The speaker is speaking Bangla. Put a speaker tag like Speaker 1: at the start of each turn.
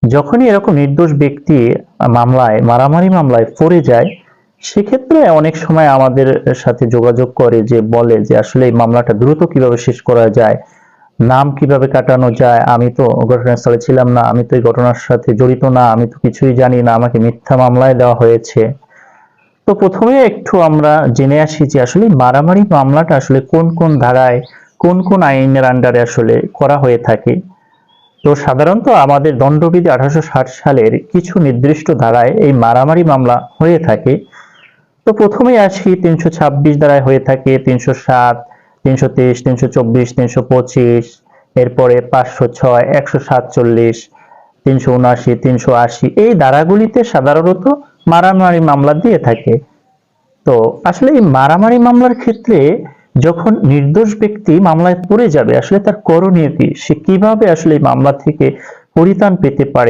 Speaker 1: যখনই এরকম নির্দোষ ব্যক্তি মারামারি মামলায় পড়ে যায়, সেক্ষেত্রে অনেক সময় আমাদের সাথে যোগাযোগ করে, যে বলে যে আসলে এই মামলাটা দ্রুত কিভাবে শেষ করা যায়, নাম কিভাবে কাটানো যায়। আমি তো ঘটনাস্থলে ছিলাম না, আমি তো এই ঘটনার সাথে জড়িত না, আমি তো কিছুই জানি না, আমাকে মিথ্যা মামলায় দেওয়া হয়েছে। তো প্রথমে একটু আমরা জেনে আসি যে আসলে মারামারি মামলাটা আসলে কোন কোন ধারায়, কোন কোন আইনের আন্ডারে আসলে করা হয়ে থাকে। তো সাধারণত আমাদের দণ্ডবিধি 1860 সালের কিছু নির্দিষ্ট ধারায় এই মারামারি মামলা হয়ে থাকে। তো প্রথমেই আসি 326 ধারায় হয়ে থাকে, 307, 323, 324, 325, এরপরে 506, 147, 379, 380 এই ধারাগুলিতে সাধারণত মারামারি মামলা দিয়ে থাকে। তো আসলে এই মারামারি মামলার ক্ষেত্রে যখন নির্দোষ ব্যক্তি মামলায় পড়ে যাবে, আসলে তার করণীয় কি, সে কিভাবে আসলে এই মামলা থেকে পরিত্রাণ পেতে পারে।